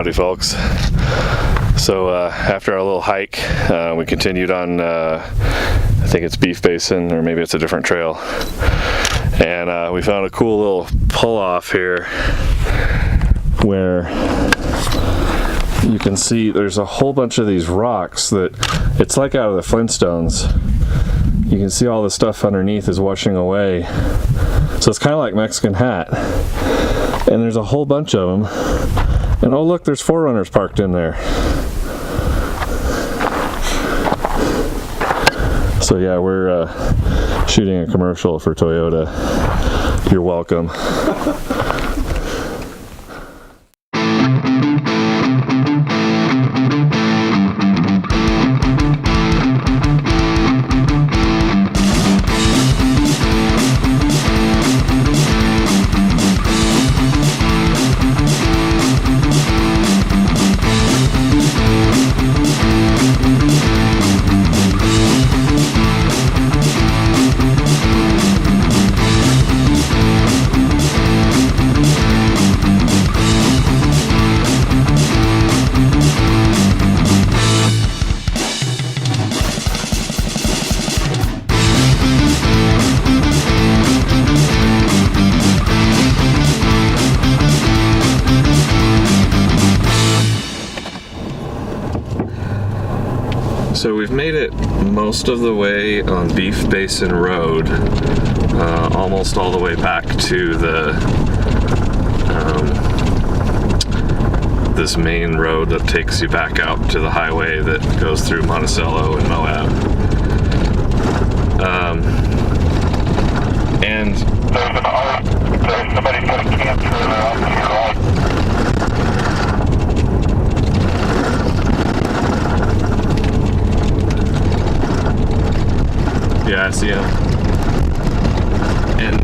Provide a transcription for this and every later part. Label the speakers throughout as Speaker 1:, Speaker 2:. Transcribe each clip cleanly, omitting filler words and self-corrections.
Speaker 1: Howdy folks. So after our little hike, we continued on, I think it's Beef Basin, or maybe it's a different trail. And we found a cool little pull-off here where you can see there's a whole bunch of these rocks that it's like out of the Flintstones. You can see all the stuff underneath is washing away. So it's kind of like Mexican Hat. And there's a whole bunch of them. And oh look, there's 4Runners parked in there. So yeah, we're shooting a commercial for Toyota. You're welcome. So we've made it most of the way on Beef Basin Road, almost all the way back to the this main road that takes you back out to the highway that goes through Monticello and Moab. And
Speaker 2: somebody put a camp trailer out to your right.
Speaker 1: yeah, I see him. And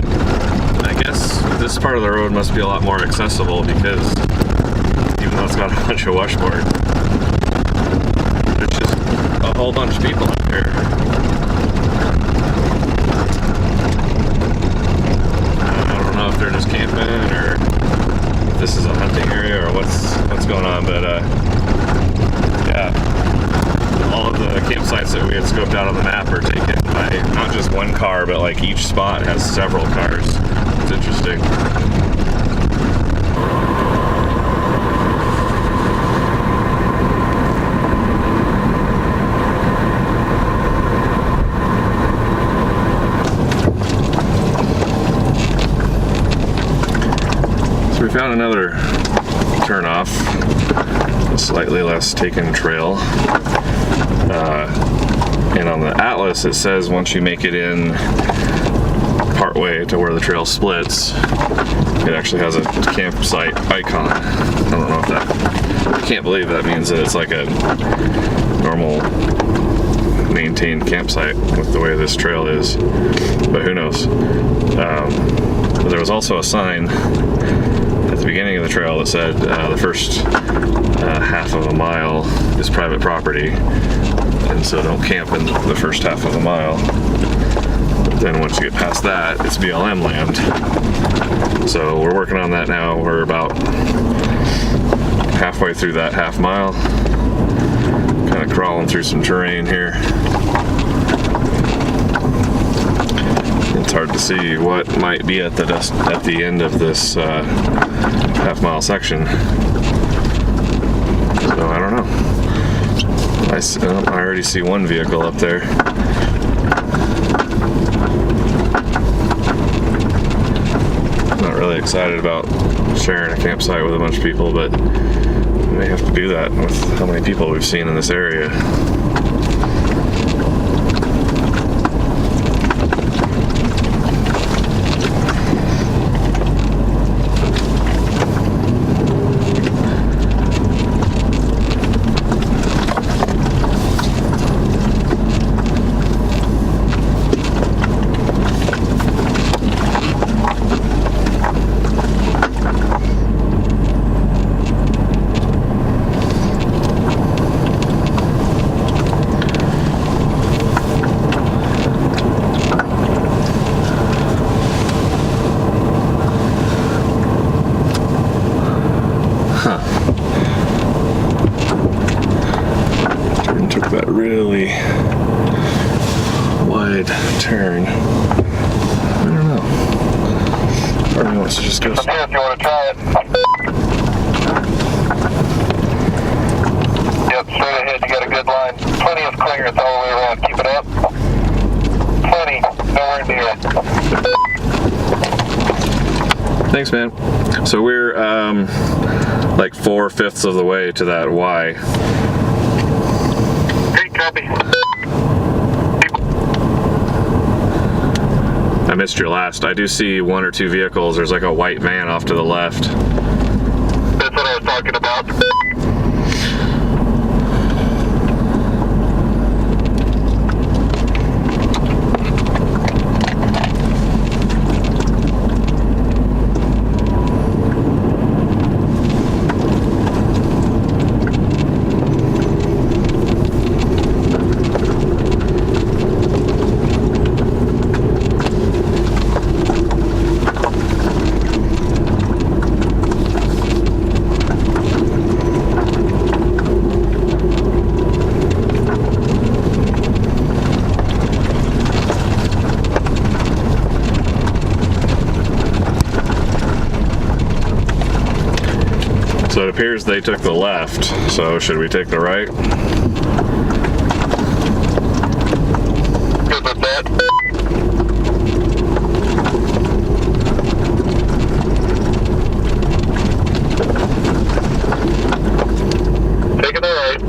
Speaker 1: I guess this part of the road must be a lot more accessible because even though it's got a bunch of washboard, there's just a whole bunch of people up here. I don't know if they're just camping or if this is a hunting area or what's going on, but yeah. All of the campsites that we had scoped out on the map are taken by not just one car, but like each spot has several cars. It's interesting. So we found another turnoff, a slightly less taken trail. And on the atlas it says once you make it in partway to where the trail splits, it actually has a campsite icon. I don't know if that, I can't believe that means that it's like a normal maintained campsite with the way this trail is, but who knows. But there was also a sign at the beginning of the trail that said the first half of a mile is private property, and so don't camp in the first half of a mile. But then once you get past that, it's BLM land. So we're working on that now. We're about halfway through that half mile, kind of crawling through some terrain here. It's hard to see what might be at the end of this half mile section. So I don't know. I already see one vehicle up there. Not really excited about sharing a campsite with a bunch of people, but we may have to do that with how many people we've seen in this area. wide turn. I don't know. Part of me wants to just go.
Speaker 2: From here if you want to try it. Yep, straight ahead. You got a good line. Plenty of clearance all the way around. Keep it up. Plenty. Nowhere near it.
Speaker 1: Thanks, man. So we're like 4/5 of the way to that Y.
Speaker 2: Great copy.
Speaker 1: I missed your last. I do see 1 or 2 vehicles. There's like a white van off to the left.
Speaker 2: That's what I was talking about.
Speaker 1: So it appears they took the left. So should we take the right?
Speaker 2: Good with that. Taking the right.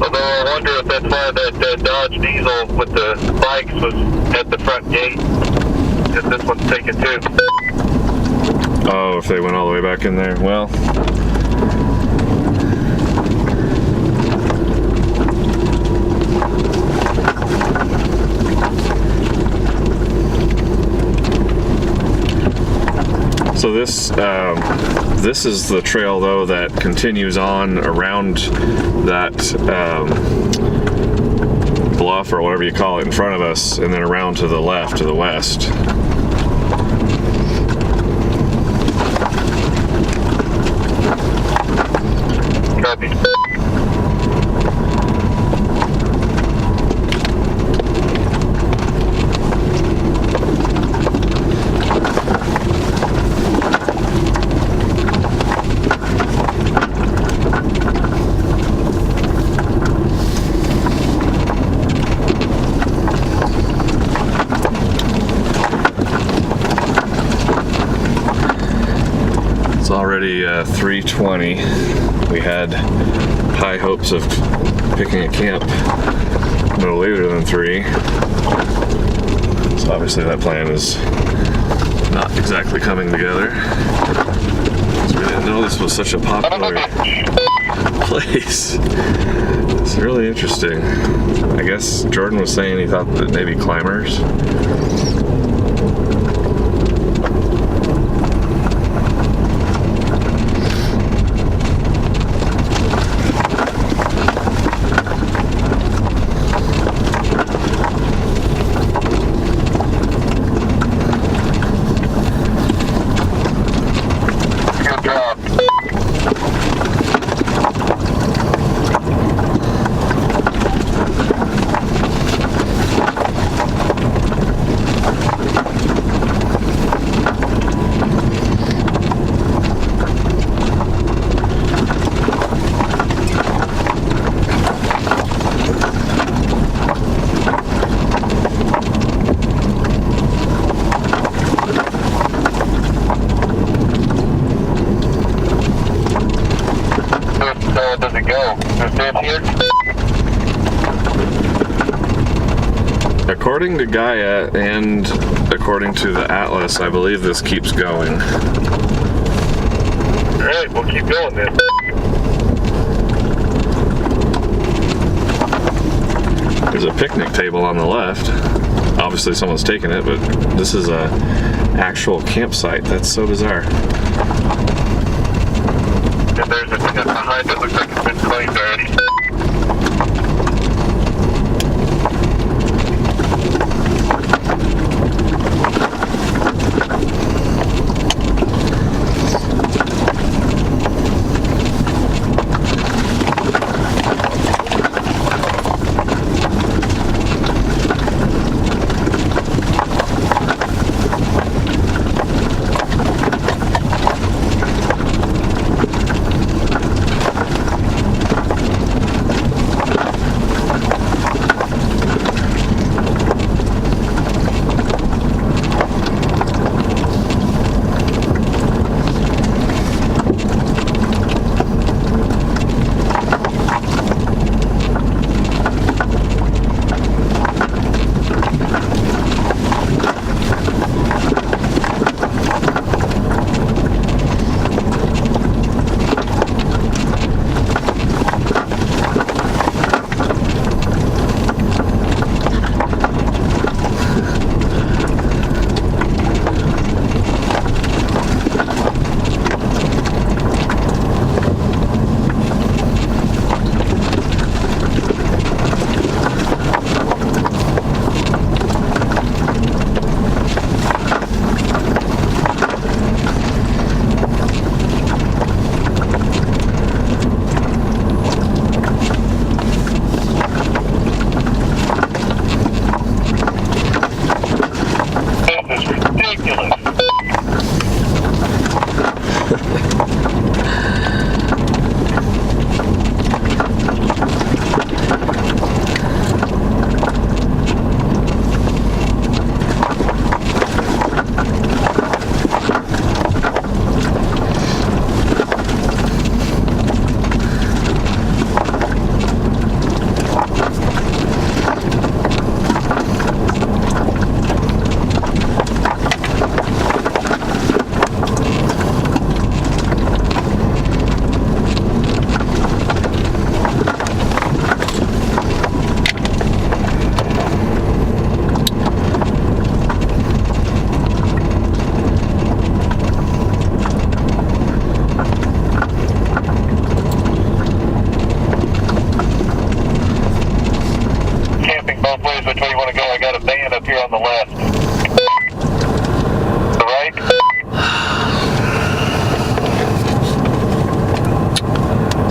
Speaker 2: Although I wonder if that's why that Dodge Diesel with the bikes was at the front gate. If this one's taken too.
Speaker 1: Oh, if they went all the way back in there. Well, so this is the trail though that continues on around that bluff or whatever you call it in front of us, and then around to the left, to the west.
Speaker 2: Copy.
Speaker 1: It's already 3:20. We had high hopes of picking a camp no later than 3. So obviously that plan is not exactly coming together. So we didn't know this was such a popular place. It's really interesting. I guess Jordan was saying he thought that maybe climbers.
Speaker 2: Good job. Does it go? There's dance here?
Speaker 1: According to Gaia and according to the Atlas, I believe this keeps going.
Speaker 2: Alright, we'll keep going then.
Speaker 1: There's a picnic table on the left. Obviously someone's taken it, but this is a actual campsite. That's so bizarre.
Speaker 2: And there's a tent behind it. Looks like it's been claimed already.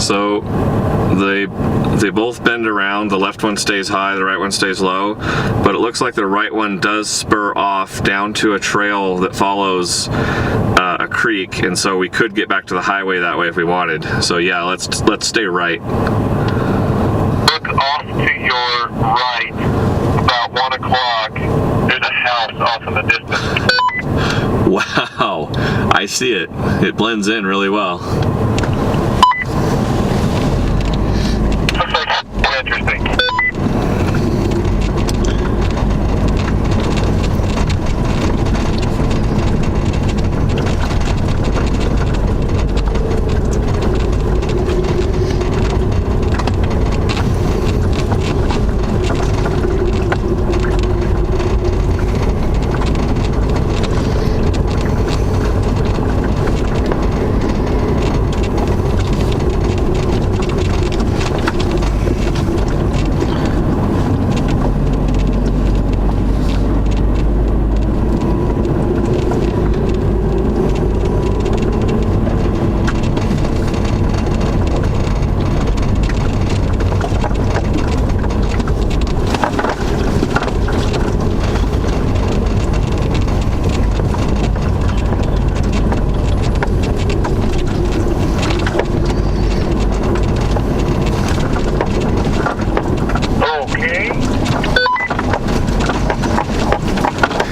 Speaker 1: So they both bend around. The left one stays high, the right one stays low, but it looks like the right one does spur off down to a trail that follows a creek, and so we could get back to the highway that way if we wanted. So yeah, let's stay right.
Speaker 2: Look off to your right, about 1 o'clock. There's a house off in the distance.
Speaker 1: Wow, I see it. It blends in really well.
Speaker 2: Looks like it's interesting.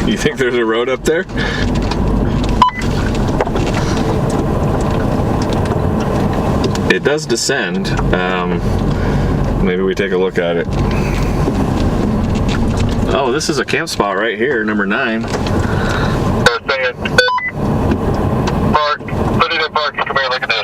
Speaker 1: You think there's a road up there? It does descend. Maybe we take a look at it. Oh, this is a camp spot right here, number 9.
Speaker 2: Park. Put it in park. Come here, look at this.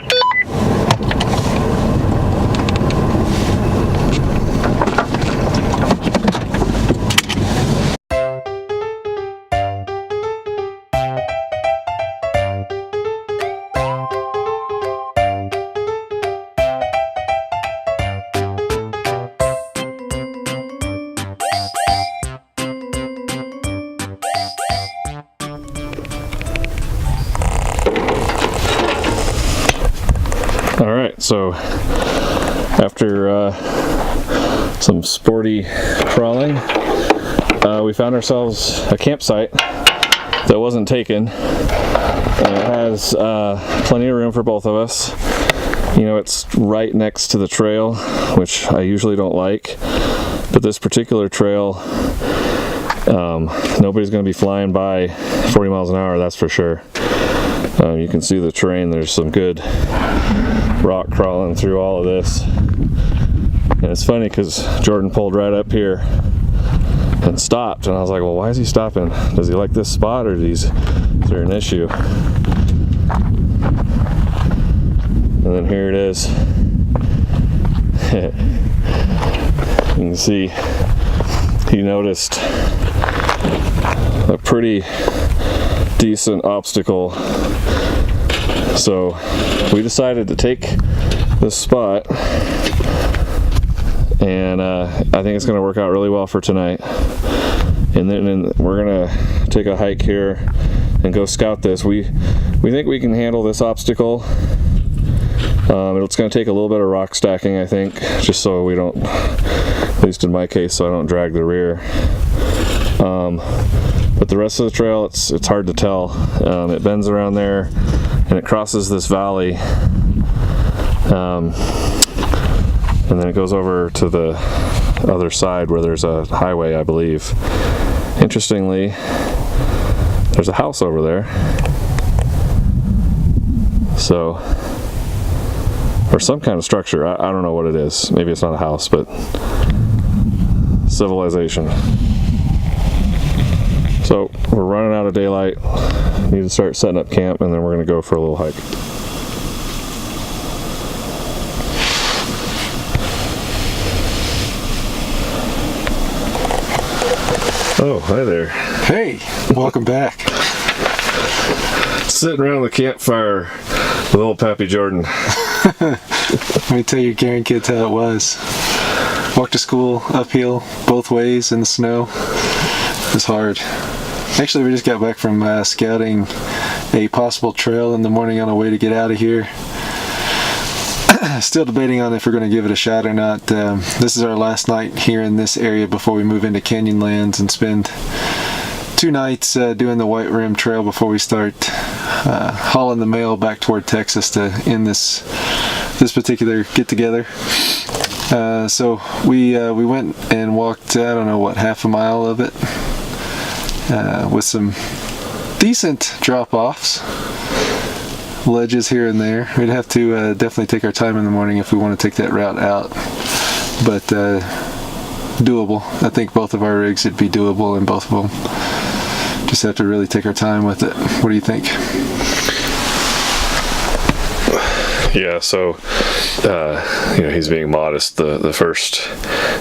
Speaker 1: Alright, so after some sporty crawling, we found ourselves a campsite that wasn't taken, and it has plenty of room for both of us. You know, it's right next to the trail, which I usually don't like, but this particular trail, nobody's going to be flying by 40 miles an hour, that's for sure. You can see the terrain. There's some good rock crawling through all of this, and it's funny because Jordan pulled right up here and stopped, and I was like, well, why is he stopping? Does he like this spot, or is there an issue? And then here it is. You can see he noticed a pretty decent obstacle, so we decided to take this spot, and I think it's going to work out really well for tonight. And then we're going to take a hike here and go scout this. We think we can handle this obstacle. It's going to take a little bit of rock stacking, I think, just so we don't, at least in my case, so I don't drag the rear. But the rest of the trail, it's hard to tell. It bends around there, and it crosses this valley, and then it goes over to the other side where there's a highway, I believe. Interestingly, there's a house over there. So, or some kind of structure. I don't know what it is. Maybe it's not a house, but civilization. So we're running out of daylight. Need to start setting up camp, and then we're going to go for a little hike. Oh, hi there.
Speaker 3: Hey, welcome back.
Speaker 1: Sitting around the campfire with old Pappy Jordan.
Speaker 3: Let me tell you grandkids how it was. Walked to school uphill both ways in the snow. It was hard. Actually, we just got back from scouting a possible trail in the morning on our way to get out of here. Still debating on if we're going to give it a shot or not. This is our last night here in this area before we move into Canyonlands and spend 2 nights doing the White Rim Trail before we start hauling the mail back toward Texas to end this particular get-together. So we went and walked, I don't know what, half a mile of it with some decent drop-offs. Ledges here and there. We'd have to definitely take our time in the morning if we want to take that route out, but doable. I think both of our rigs would be doable in both of them. Just have to really take our time with it. What do you think?
Speaker 1: Yeah, so he's being modest. The first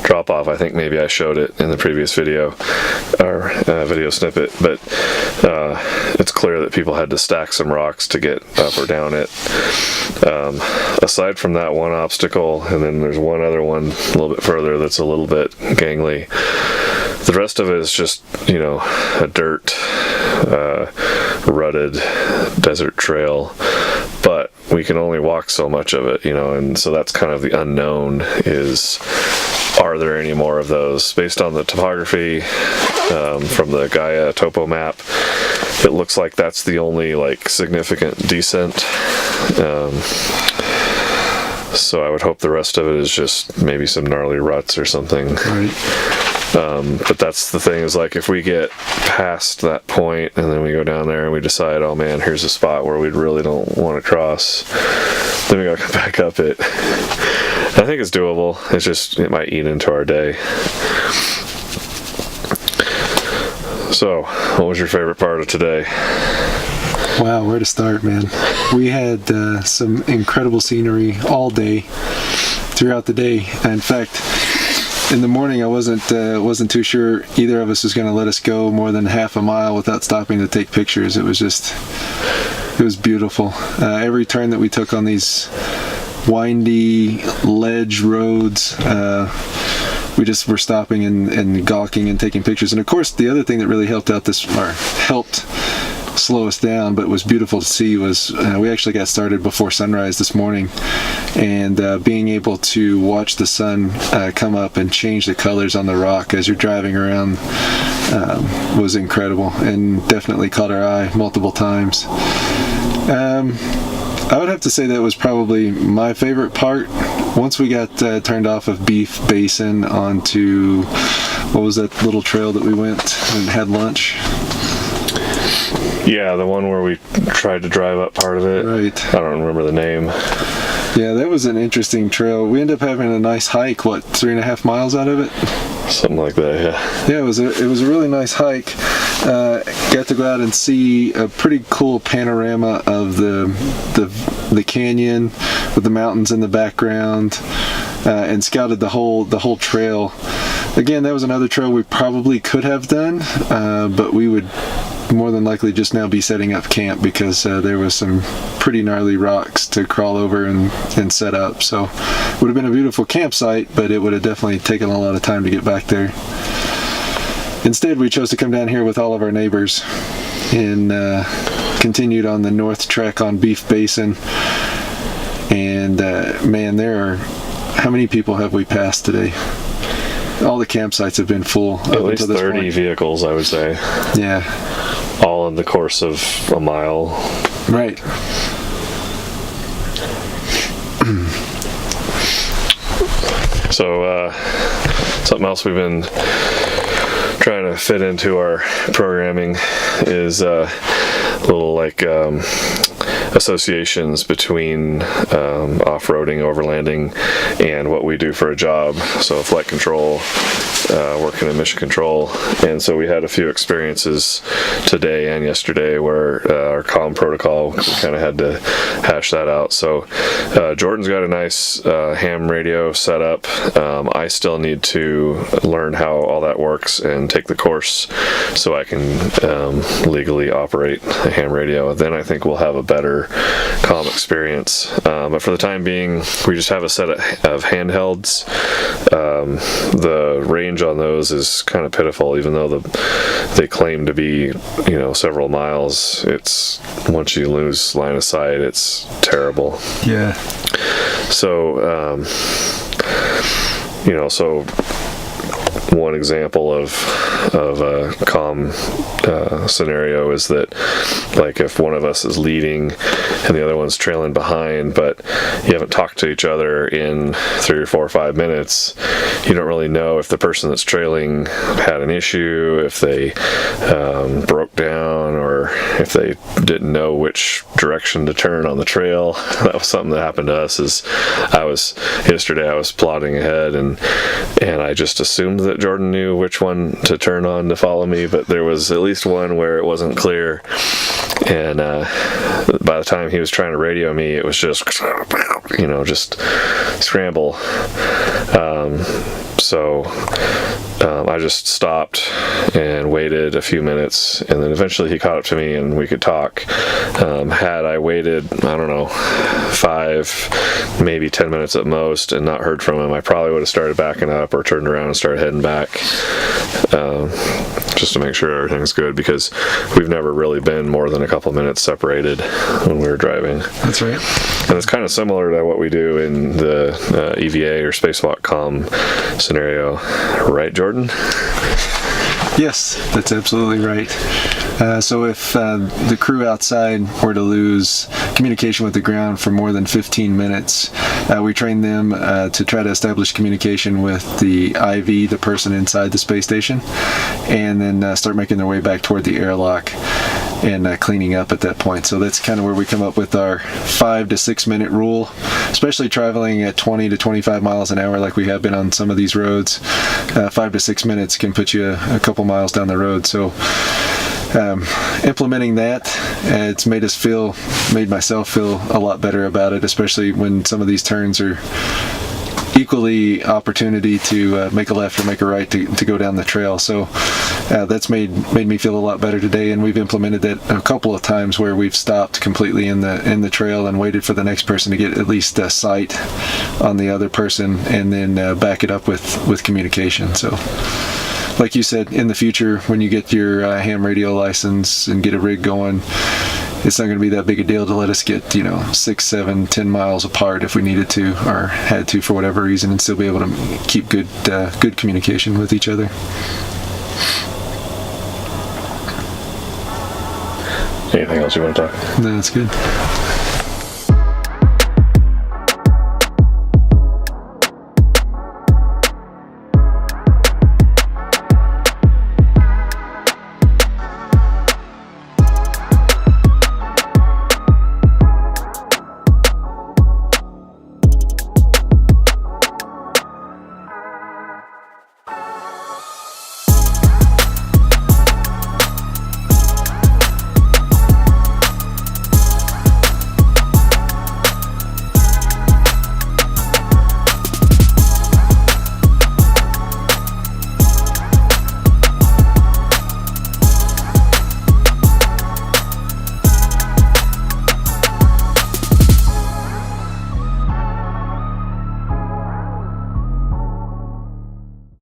Speaker 1: drop off, I think maybe I showed it in the previous video or video snippet, but it's clear that people had to stack some rocks to get up or down it. Aside from that one obstacle, and then there's one other one a little bit further that's a little bit gangly. The rest of it is just, a dirt, rutted desert trail, but we can only walk so much of it, and so that's kind of the unknown is, are there any more of those? Based on the topography from the Gaia topo map, it looks like that's the only significant descent. So I would hope the rest of it is just maybe some gnarly ruts or something.
Speaker 3: Right.
Speaker 1: But that's the thing is if we get past that point and then we go down there and we decide, oh man, here's a spot where we really don't want to cross, then we gotta come back up it. I think it's doable. It's just, it might eat into our day. So, what was your favorite part of today?
Speaker 3: Wow, where to start, man? We had some incredible scenery all day, throughout the day. In fact, in the morning I wasn't too sure either of us was going to let us go more than half a mile without stopping to take pictures. It was beautiful. Every turn that we took on these windy ledge roads, we just were stopping and gawking and taking pictures. And of course, the other thing that really helped slow us down, but was beautiful to see, was we actually got started before sunrise this morning, and being able to watch the sun come up and change the colors on the rock as you're driving around was incredible, and definitely caught our eye multiple times. I would have to say that was probably my favorite part. Once we got turned off of Beef Basin onto, what was that little trail that we went and had lunch?
Speaker 1: Yeah, the one where we tried to drive up part of it.
Speaker 3: Right.
Speaker 1: I don't remember the name.
Speaker 3: Yeah, that was an interesting trail. We ended up having a nice hike, 3.5 miles out of it?
Speaker 1: Something like that, yeah.
Speaker 3: Yeah, it was a really nice hike. Got to go out and see a pretty cool panorama of the canyon with the mountains in the background, and scouted the whole trail. Again, that was another trail we probably could have done, but we would more than likely just now be setting up camp because there was some pretty gnarly rocks to crawl over and set up. So it would have been a beautiful campsite, but it would have definitely taken a lot of time to get back there. Instead, we chose to come down here with all of our neighbors and continued on the north trek on Beef Basin. And man, how many people have we passed today? All the campsites have been full.
Speaker 1: At least 30 vehicles, I would say.
Speaker 3: Yeah.
Speaker 1: All in the course of a mile.
Speaker 3: Right.
Speaker 1: So, something else we've been trying to fit into our programming is little associations between off-roading, overlanding, and what we do for a job. So flight control, working in mission control, and so we had a few experiences today and yesterday where our comm protocol, we kind of had to hash that out. So Jordan's got a nice ham radio set up. I still need to learn how all that works and take the course so I can legally operate a ham radio. Then I think we'll have a better comm experience. But for the time being, we just have a set of handhelds. The range range on those is kind of pitiful, even though they claim to be, several miles. It's once you lose line of sight, it's terrible.
Speaker 3: Yeah.
Speaker 1: So, so one example of a calm scenario is that, like, if one of us is leading and the other one's trailing behind, but you haven't talked to each other in 3 or 4 or 5 minutes, you don't really know if the person that's trailing had an issue, if they broke down, or if they didn't know which direction to turn on the trail. That was something that happened to us. Yesterday I was plodding ahead, and I just assumed that Jordan knew which one to turn on to follow me, but there was at least one where it wasn't clear, and by the time he was trying to radio me, it was just scramble. So I just stopped and waited a few minutes, and then eventually he caught up to me and we could talk. Had I waited, 5, maybe 10 minutes at most and not heard from him, I probably would have started backing up or turned around and started heading back, just to make sure everything's good, because we've never really been more than a couple minutes separated when we were driving.
Speaker 3: That's right.
Speaker 1: And it's kind of similar to what we do in the EVA or spacewalk comm scenario, right, Jordan?
Speaker 3: Yes, that's absolutely right. So if the crew outside were to lose communication with the ground for more than 15 minutes, we train them to try to establish communication with the IV, the person inside the space station, and then start making their way back toward the airlock and cleaning up at that point. So that's kind of where we come up with our 5 to 6 minute rule, especially traveling at 20 to 25 miles an hour like we have been on some of these roads. 5 to 6 minutes can put you a couple miles down the road. So implementing that, it's made myself feel a lot better about it, especially when some of these turns are equally opportunity to make a left or make a right to go down the trail. So that's made me feel a lot better today, and we've implemented that a couple of times where we've stopped completely in the trail and waited for the next person to get at least a sight on the other person, and then back it up with communication. So like you said, in the future, when you get your ham radio license and get a rig going, it's not going to be that big a deal to let us get 6, 7, 10 miles apart if we needed to or had to for whatever reason, and still be able to keep good communication with each other.
Speaker 1: Anything else you want to talk?
Speaker 3: No, that's good.